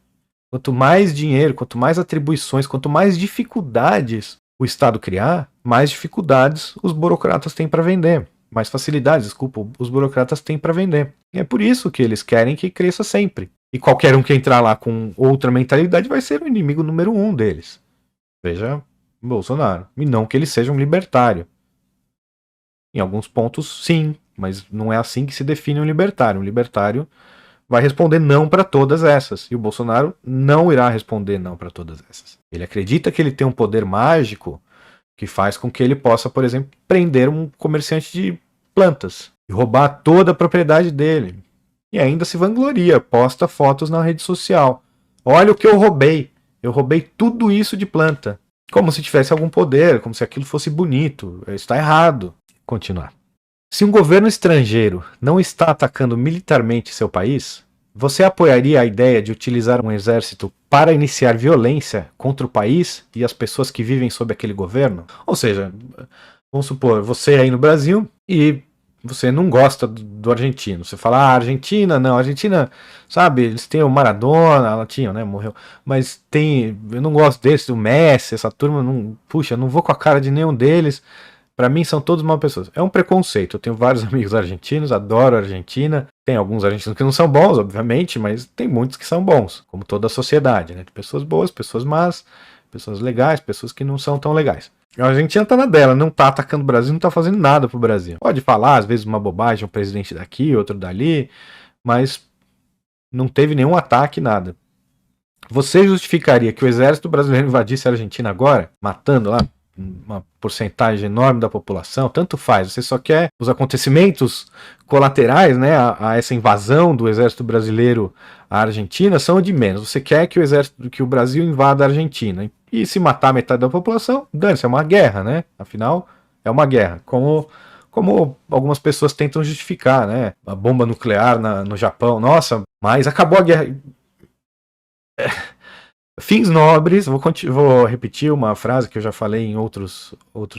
Quanto mais dinheiro, quanto mais atribuições, quanto mais dificuldades o Estado criar, mais dificuldades os burocratas têm para vender. Mais facilidades, desculpa, os burocratas têm para vender. E é por isso que eles querem que cresça sempre. E qualquer um que entrar lá com outra mentalidade vai ser o inimigo número 1 deles. Veja Bolsonaro. E não que ele seja um libertário. Em alguns pontos, sim, mas não é assim que se define um libertário. Um libertário vai responder não para todas essas. E o Bolsonaro não irá responder não para todas essas. Ele acredita que ele tem um poder mágico que faz com que ele possa, por exemplo, prender um comerciante de plantas e roubar toda a propriedade dele. E ainda se vangloria, posta fotos na rede social. Olha o que eu roubei. Eu roubei tudo isso de planta. Como se tivesse algum poder, como se aquilo fosse bonito. Está errado. Continuar. Se um governo estrangeiro não está atacando militarmente seu país, você apoiaria a ideia de utilizar um exército para iniciar violência contra o país e as pessoas que vivem sob aquele governo? Ou seja, vamos supor, você aí no Brasil e você não gosta do argentino. Você fala, Argentina, não, Argentina, sabe, eles têm o Maradona, ela tinha, né, morreu, mas eu não gosto desse, o Messi, essa turma, puxa, não vou com a cara de nenhum deles. Pra mim são todos mal pessoas. É um preconceito. Eu tenho vários amigos argentinos, adoro a Argentina. Tem alguns argentinos que não são bons, obviamente, mas tem muitos que são bons, como toda a sociedade, né? Tem pessoas boas, pessoas más, pessoas legais, pessoas que não são tão legais. A Argentina tá na dela, não tá atacando o Brasil, não tá fazendo nada pro Brasil. Pode falar, às vezes, uma bobagem, um presidente daqui, outro dali, mas não teve nenhum ataque, nada. Você justificaria que o exército brasileiro invadisse a Argentina agora, matando lá uma porcentagem enorme da população? Tanto faz, você só quer os acontecimentos colaterais, né, a essa invasão do exército brasileiro à Argentina são de menos. Você quer que que o Brasil invada a Argentina e se matar metade da população, dane-se, é uma guerra, né? Afinal, é uma guerra. Como algumas pessoas tentam justificar, né? A bomba nuclear no Japão, nossa, mas acabou a guerra. Fins nobres, vou repetir uma frase que eu já falei em outros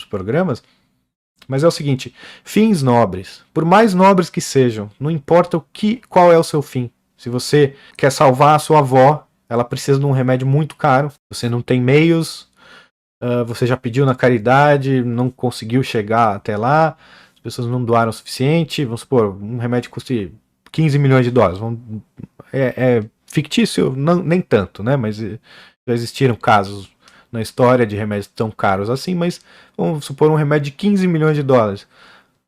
programas, mas é o seguinte: fins nobres, por mais nobres que sejam, não importa qual é o seu fim. Se você quer salvar a sua avó, ela precisa de um remédio muito caro, você não tem meios, você já pediu na caridade, não conseguiu chegar até lá, as pessoas não doaram o suficiente, vamos supor, um remédio custe 15 milhões de dólares, fictício, nem tanto, né? Mas já existiram casos na história de remédios tão caros assim, mas vamos supor um remédio de 15 milhões de dólares,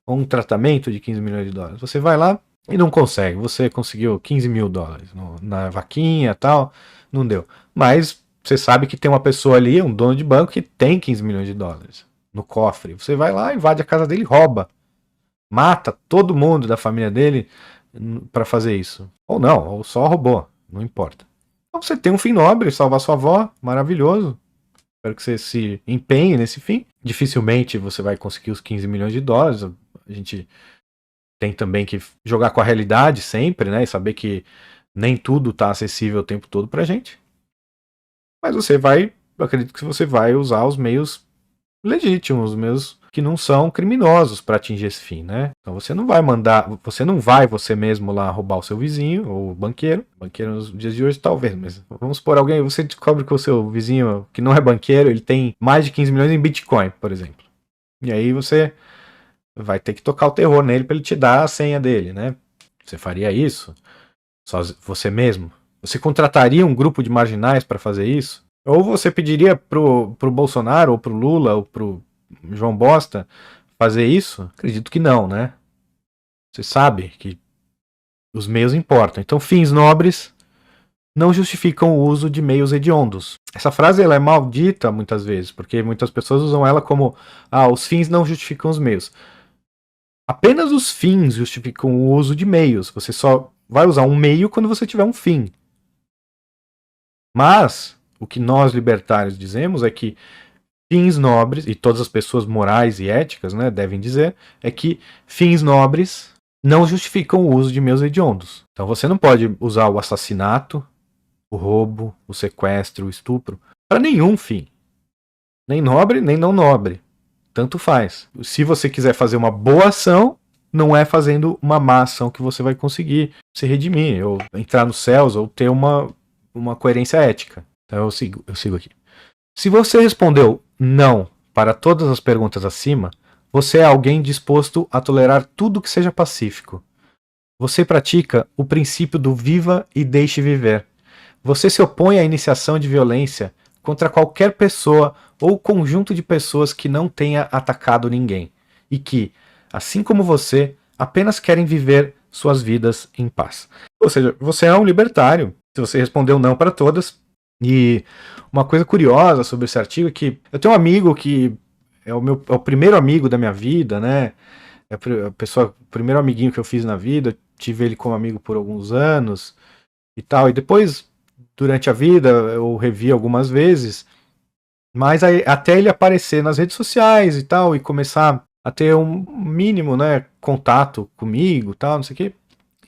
ou um tratamento de 15 milhões de dólares. Você vai lá e não consegue, você conseguiu 15 mil dólares na vaquinha e tal, não deu. Mas Você sabe que tem uma pessoa ali, um dono de banco, que tem 15 milhões de dólares no cofre. Você vai lá, invade a casa dele e rouba. Mata todo mundo da família dele para fazer isso. Ou não, ou só roubou. Não importa. Então você tem um fim nobre, salvar sua avó, maravilhoso. Espero que você se empenhe nesse fim. Dificilmente você vai conseguir os 15 milhões de dólares. A gente tem também que jogar com a realidade sempre, né? E saber que nem tudo está acessível o tempo todo pra gente. Mas você vai, eu acredito que você vai usar os meios legítimos, os meios que não são criminosos para atingir esse fim, né? Então você não vai você mesmo lá roubar o seu vizinho ou o banqueiro nos dias de hoje talvez, mas vamos supor você descobre que o seu vizinho que não é banqueiro, ele tem mais de 15 milhões em Bitcoin, por exemplo. E aí você vai ter que tocar o terror nele para ele te dar a senha dele, né? Você faria isso? Só você mesmo? Você contrataria um grupo de marginais para fazer isso? Ou você pediria pro Bolsonaro, ou pro Lula, ou pro João Bosta fazer isso? Acredito que não, né? Você sabe que os meios importam. Então, fins nobres não justificam o uso de meios hediondos. Essa frase ela é maldita muitas vezes, porque muitas pessoas usam ela como os fins não justificam os meios. Apenas os fins justificam o uso de meios. Você só vai usar um meio quando você tiver um fim. Mas o que nós libertários dizemos é que fins nobres, e todas as pessoas morais e éticas, né, devem dizer, é que fins nobres não justificam o uso de meios hediondos. Então você não pode usar o assassinato, o roubo, o sequestro, o estupro, para nenhum fim. Nem nobre, nem não nobre. Tanto faz. Se você quiser fazer uma boa ação, não é fazendo uma má ação que você vai conseguir se redimir, ou entrar nos céus, ou ter uma coerência ética. Então eu sigo aqui. Se você respondeu não para todas as perguntas acima, você é alguém disposto a tolerar tudo que seja pacífico. Você pratica o princípio do viva e deixe viver. Você se opõe à iniciação de violência contra qualquer pessoa ou conjunto de pessoas que não tenha atacado ninguém e que, assim como você, apenas querem viver suas vidas em paz. Ou seja, você é um libertário. Se você respondeu não para todas. E uma coisa curiosa sobre esse artigo é que eu tenho um amigo que é o primeiro amigo da minha vida, né? É o primeiro amiguinho que eu fiz na vida. Eu tive ele como amigo por alguns anos e tal. E depois, durante a vida, eu revi algumas vezes. Mas aí, até ele aparecer nas redes sociais e tal, e começar a ter um mínimo, né, contato comigo, tal, não sei o quê.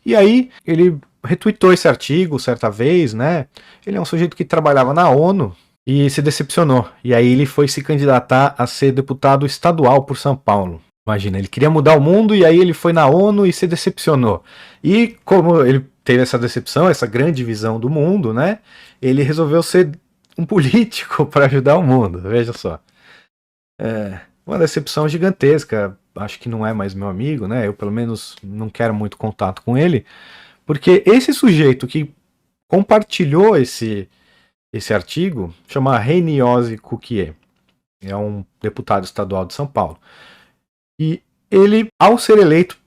E aí ele retweetou esse artigo certa vez, né? Ele é um sujeito que trabalhava na ONU e se decepcionou. E aí ele foi se candidatar a ser deputado estadual por São Paulo. Imagina, ele queria mudar o mundo e aí ele foi na ONU e se decepcionou. E como ele teve essa decepção, essa grande visão do mundo, né? Ele resolveu ser um político para ajudar o mundo. Veja só. Uma decepção gigantesca. Acho que não é mais meu amigo, né? Eu, pelo menos, não quero muito contato com ele. Porque esse sujeito que compartilhou esse artigo chama Reniose Cuquier. É um deputado estadual de São Paulo. E ele, ao ser eleito,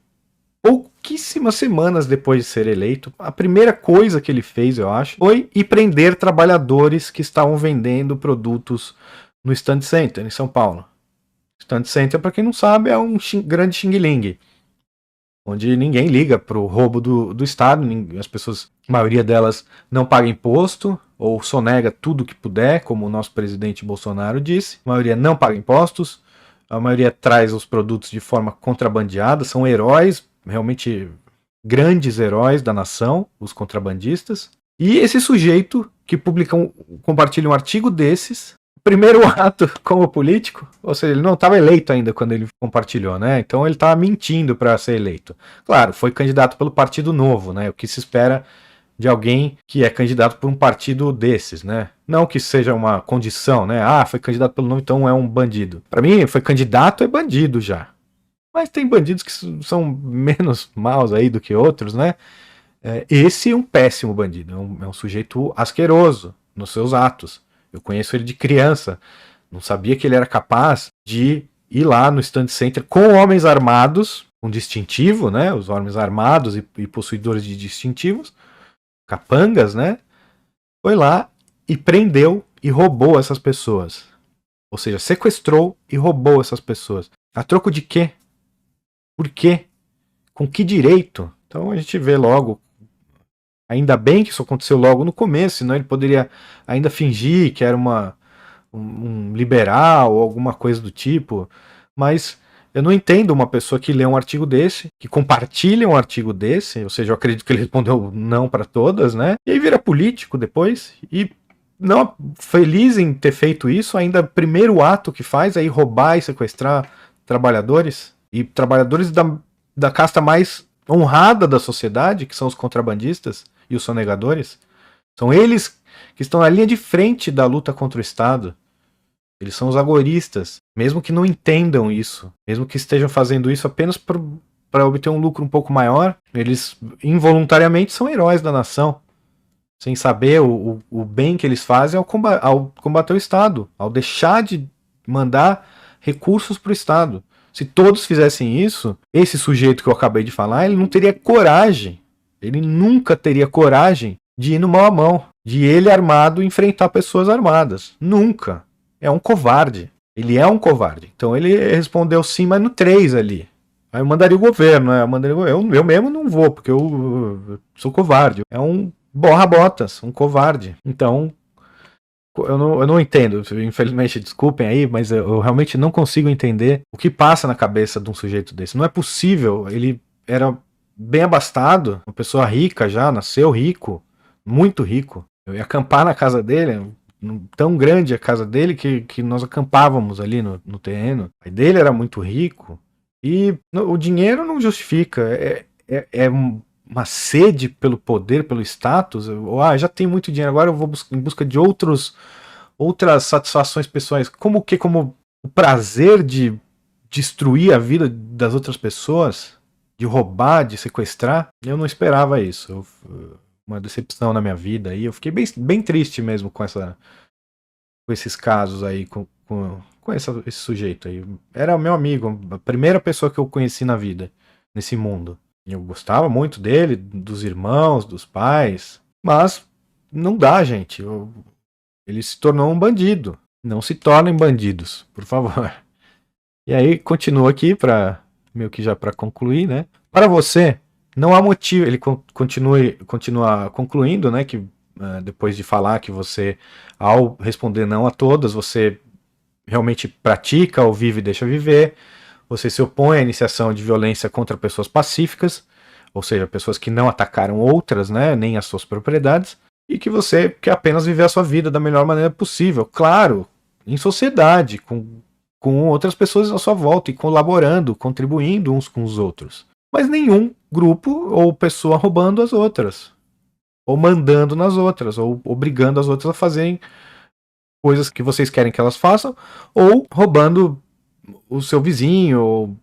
pouquíssimas semanas depois de ser eleito, a primeira coisa que ele fez, eu acho, foi ir prender trabalhadores que estavam vendendo produtos no Stand Center, em São Paulo. Stand Center, para quem não sabe, é um grande xing-ling, onde ninguém liga para o roubo do Estado, as pessoas, a maioria delas não paga imposto, ou sonega tudo que puder, como o nosso presidente Bolsonaro disse, a maioria não paga impostos, a maioria traz os produtos de forma contrabandeada, são heróis, realmente grandes heróis da nação, os contrabandistas, e esse sujeito que compartilha um artigo desses, primeiro ato como político, ou seja, ele não estava eleito ainda quando ele compartilhou, né? Então ele estava mentindo para ser eleito. Claro, foi candidato pelo Partido Novo, né? O que se espera de alguém que é candidato por um partido desses, né? Não que seja uma condição, né? Foi candidato pelo Novo, então é um bandido. Para mim, foi candidato é bandido já. Mas tem bandidos que são menos maus aí do que outros, né? Esse é um péssimo bandido, é um sujeito asqueroso nos seus atos. Eu conheço ele de criança, não sabia que ele era capaz de ir lá no Stand Center com homens armados, com distintivo, né? Os homens armados e possuidores de distintivos, capangas, né? Foi lá e prendeu e roubou essas pessoas. Ou seja, sequestrou e roubou essas pessoas. A troco de quê? Por quê? Com que direito? Então a gente vê logo. Ainda bem que isso aconteceu logo no começo, senão ele poderia ainda fingir que era um liberal ou alguma coisa do tipo. Mas eu não entendo uma pessoa que lê um artigo desse, que compartilha um artigo desse, ou seja, eu acredito que ele respondeu não para todas, né? E aí vira político depois e não feliz em ter feito isso, ainda primeiro ato que faz é ir roubar e sequestrar trabalhadores e trabalhadores da casta mais honrada da sociedade, que são os contrabandistas e os sonegadores. São eles que estão na linha de frente da luta contra o Estado. Eles são os agoristas, mesmo que não entendam isso, mesmo que estejam fazendo isso apenas para obter um lucro um pouco maior, eles involuntariamente são heróis da nação, sem saber o bem que eles fazem ao combater o Estado, ao deixar de mandar recursos para o Estado. Se todos fizessem isso, esse sujeito que eu acabei de falar, ele não teria coragem, ele nunca teria coragem de ir no mão a mão, de ele armado enfrentar pessoas armadas. Nunca. É um covarde. Ele é um covarde. Então ele respondeu sim, mas no 3 ali. Aí eu mandaria o governo, né? Eu mesmo não vou, porque eu sou covarde. É um borra-botas, um covarde. Então, eu não entendo. Infelizmente, desculpem aí, mas eu realmente não consigo entender o que passa na cabeça de um sujeito desse. Não é possível. Ele era bem abastado, uma pessoa rica já, nasceu rico, muito rico. Eu ia acampar na casa dele, tão grande a casa dele que nós acampávamos ali no terreno. O pai dele era muito rico e o dinheiro não justifica. É uma sede pelo poder, pelo status. Já tenho muito dinheiro, agora eu vou em busca de outras satisfações pessoais. Como o prazer de destruir a vida das outras pessoas, de roubar, de sequestrar. Eu não esperava isso. Uma decepção na minha vida aí. Eu fiquei bem triste mesmo com esses casos aí, com esse sujeito aí. Era meu amigo, a primeira pessoa que eu conheci na vida, nesse mundo. Eu gostava muito dele, dos irmãos, dos pais, mas não dá, gente. Ele se tornou um bandido. Não se tornem bandidos, por favor. E aí continua aqui meio que já para concluir, né? Para você não há motivo. Ele continua concluindo, né? Que depois de falar que você, ao responder não a todas, você realmente pratica ou vive e deixa viver. Você se opõe à iniciação de violência contra pessoas pacíficas, ou seja, pessoas que não atacaram outras, né, nem as suas propriedades, e que você quer apenas viver a sua vida da melhor maneira possível. Claro, em sociedade, com outras pessoas à sua volta e colaborando, contribuindo uns com os outros. Mas nenhum grupo ou pessoa roubando as outras, ou mandando nas outras, ou obrigando as outras a fazerem coisas que vocês querem que elas façam, ou roubando o seu vizinho, ou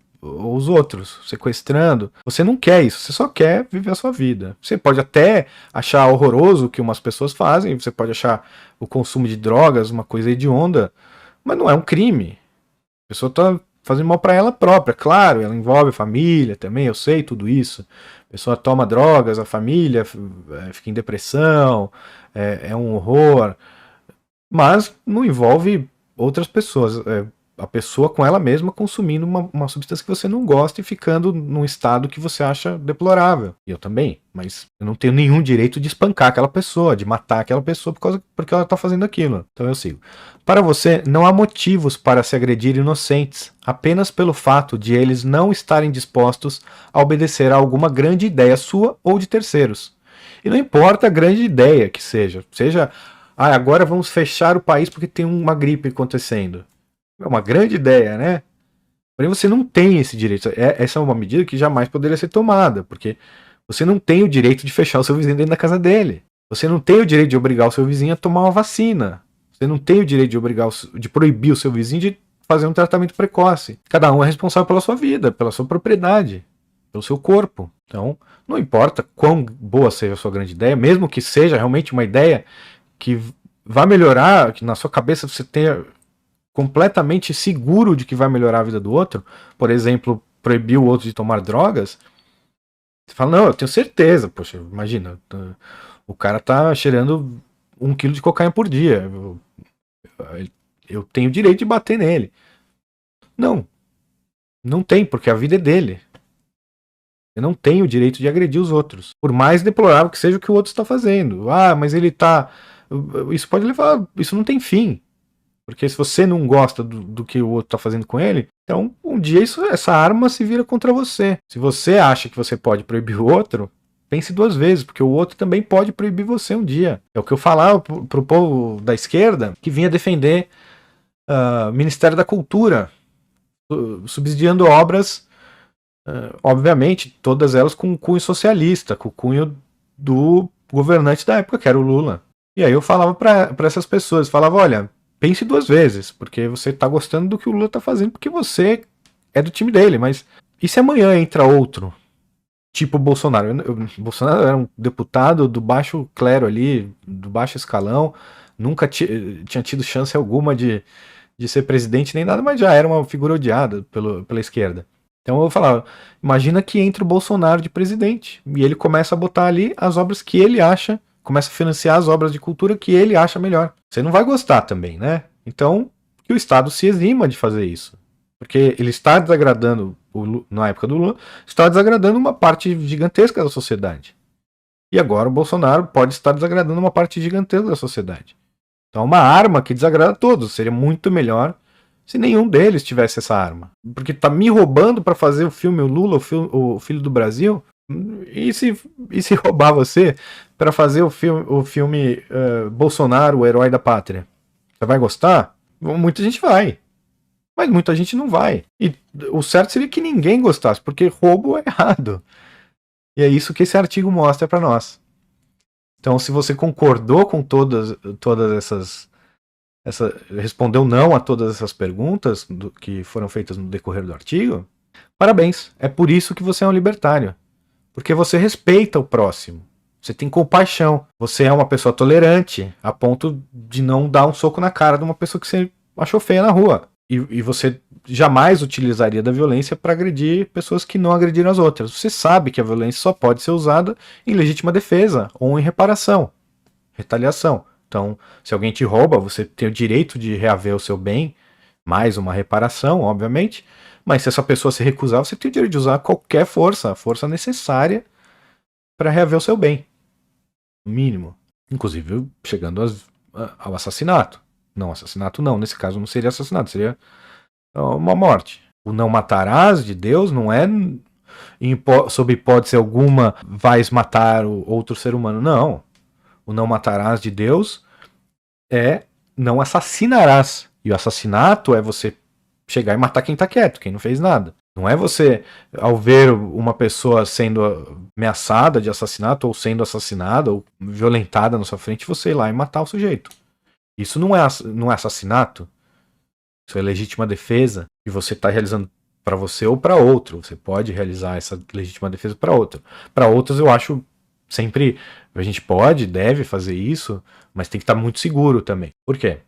os outros, sequestrando. Você não quer isso, você só quer viver a sua vida. Você pode até achar horroroso o que umas pessoas fazem, você pode achar o consumo de drogas uma coisa hedionda, mas não é um crime. A pessoa está fazendo mal para ela própria. Claro, ela envolve a família também, eu sei tudo isso. A pessoa toma drogas, a família fica em depressão, é um horror. Mas não envolve outras pessoas. A pessoa com ela mesma consumindo uma substância que você não gosta e ficando num estado que você acha deplorável. E eu também, mas eu não tenho nenhum direito de espancar aquela pessoa, de matar aquela pessoa porque ela está fazendo aquilo. Então eu sigo. Para você, não há motivos para se agredir inocentes, apenas pelo fato de eles não estarem dispostos a obedecer a alguma grande ideia sua ou de terceiros. E não importa a grande ideia que seja. Agora vamos fechar o país porque tem uma gripe acontecendo. É uma grande ideia, né? Porém, você não tem esse direito. Essa é uma medida que jamais poderia ser tomada, porque você não tem o direito de fechar o seu vizinho dentro da casa dele. Você não tem o direito de obrigar o seu vizinho a tomar uma vacina. Você não tem o direito de proibir o seu vizinho de fazer um tratamento precoce. Cada um é responsável pela sua vida, pela sua propriedade, pelo seu corpo. Então, não importa quão boa seja a sua grande ideia, mesmo que seja realmente uma ideia que vai melhorar, que na sua cabeça você tenha completamente seguro de que vai melhorar a vida do outro, por exemplo, proibir o outro de tomar drogas, você fala, não, eu tenho certeza, poxa, imagina, o cara tá cheirando 1 quilo de cocaína por dia, eu tenho o direito de bater nele. Não, não tem, porque a vida é dele. Eu não tenho o direito de agredir os outros. Por mais deplorável que seja o que o outro está fazendo. Ah, mas ele tá. Isso pode levar. Isso não tem fim. Porque se você não gosta do que o outro está fazendo com ele, então um dia essa arma se vira contra você. Se você acha que você pode proibir o outro, pense duas vezes, porque o outro também pode proibir você um dia. É o que eu falava pro povo da esquerda que vinha defender o Ministério da Cultura, subsidiando obras, obviamente, todas elas com cunho socialista, com o cunho do governante da época, que era o Lula. E aí eu falava para essas pessoas, falava, olha, pense duas vezes, porque você está gostando do que o Lula está fazendo, porque você é do time dele, mas e se amanhã entra outro, tipo Bolsonaro? Bolsonaro era um deputado do baixo clero ali, do baixo escalão, nunca tinha tido chance alguma de ser presidente nem nada, mas já era uma figura odiada pela esquerda. Então eu falava, imagina que entra o Bolsonaro de presidente, e ele começa a botar ali as obras que ele acha, começa a financiar as obras de cultura que ele acha melhor. Você não vai gostar também, né? Então, que o Estado se exima de fazer isso. Porque ele está desagradando, na época do Lula, está desagradando uma parte gigantesca da sociedade. E agora o Bolsonaro pode estar desagradando uma parte gigantesca da sociedade. Então é uma arma que desagrada a todos. Seria muito melhor se nenhum deles tivesse essa arma. Porque tá me roubando para fazer o filme O Lula, o Filho do Brasil. E se roubar você para fazer o filme Bolsonaro, o Herói da Pátria? Você vai gostar? Muita gente vai. Mas muita gente não vai. E o certo seria que ninguém gostasse, porque roubo é errado. E é isso que esse artigo mostra para nós. Então, se você concordou com todas essas... respondeu não a todas essas perguntas que foram feitas no decorrer do artigo, parabéns. É por isso que você é um libertário. Porque você respeita o próximo. Você tem compaixão. Você é uma pessoa tolerante a ponto de não dar um soco na cara de uma pessoa que você achou feia na rua. E você jamais utilizaria da violência para agredir pessoas que não agrediram as outras. Você sabe que a violência só pode ser usada em legítima defesa ou em reparação, retaliação. Então, se alguém te rouba, você tem o direito de reaver o seu bem, mais uma reparação, obviamente. Mas se essa pessoa se recusar, você tem o direito de usar qualquer força, a força necessária para reaver o seu bem. No mínimo. Inclusive chegando ao assassinato. Não, assassinato não. Nesse caso não seria assassinato, seria uma morte. O não matarás de Deus não é sob hipótese alguma vais matar o outro ser humano. Não. O não matarás de Deus é não assassinarás. E o assassinato é você chegar e matar quem tá quieto, quem não fez nada. Não é você, ao ver uma pessoa sendo ameaçada de assassinato, ou sendo assassinada, ou violentada na sua frente, você ir lá e matar o sujeito. Isso não é assassinato. Isso é legítima defesa. E você está realizando para você ou para outro. Você pode realizar essa legítima defesa para outro. Para outros, eu acho sempre. A gente pode, deve fazer isso, mas tem que estar muito seguro também. Por quê?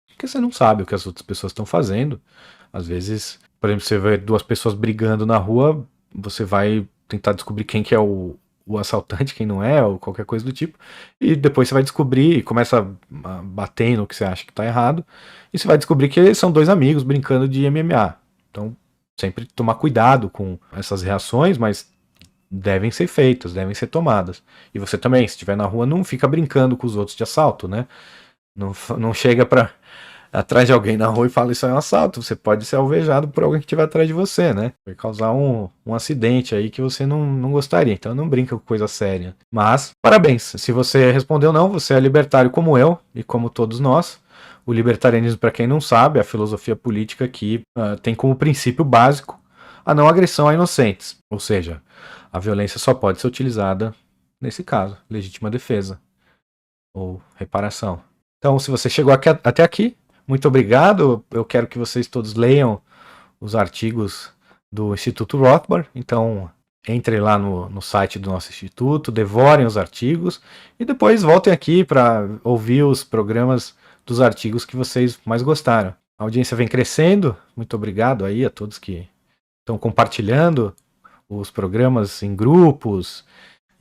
Porque você não sabe o que as outras pessoas estão fazendo. Às vezes, por exemplo, você vê duas pessoas brigando na rua, você vai tentar descobrir quem que é o assaltante, quem não é, ou qualquer coisa do tipo, e depois você vai descobrir, e começa a bater no que você acha que está errado, e você vai descobrir que são dois amigos brincando de MMA. Então, sempre tomar cuidado com essas reações, mas devem ser feitas, devem ser tomadas. E você também, se estiver na rua, não fica brincando com os outros de assalto, né? Não chega atrás de alguém na rua e fala isso é um assalto. Você pode ser alvejado por alguém que estiver atrás de você, né? Vai causar um acidente aí que você não gostaria. Então não brinca com coisa séria. Mas, parabéns. Se você respondeu não, você é libertário como eu e como todos nós. O libertarianismo, para quem não sabe, é a filosofia política que tem como princípio básico a não agressão a inocentes. Ou seja, a violência só pode ser utilizada, nesse caso, legítima defesa ou reparação. Então, se você chegou até aqui, muito obrigado. Eu quero que vocês todos leiam os artigos do Instituto Rothbard. Então, entrem lá no site do nosso instituto, devorem os artigos e depois voltem aqui para ouvir os programas dos artigos que vocês mais gostaram. A audiência vem crescendo. Muito obrigado aí a todos que estão compartilhando os programas em grupos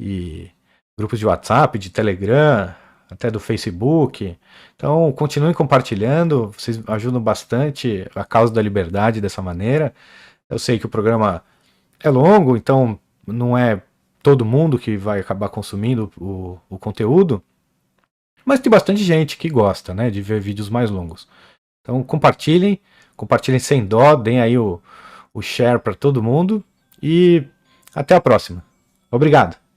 e grupos de WhatsApp, de Telegram, até do Facebook. Então, continuem compartilhando, vocês ajudam bastante a causa da liberdade dessa maneira. Eu sei que o programa é longo, então não é todo mundo que vai acabar consumindo o conteúdo, mas tem bastante gente que gosta, né, de ver vídeos mais longos. Então compartilhem sem dó, deem aí o share para todo mundo e até a próxima. Obrigado.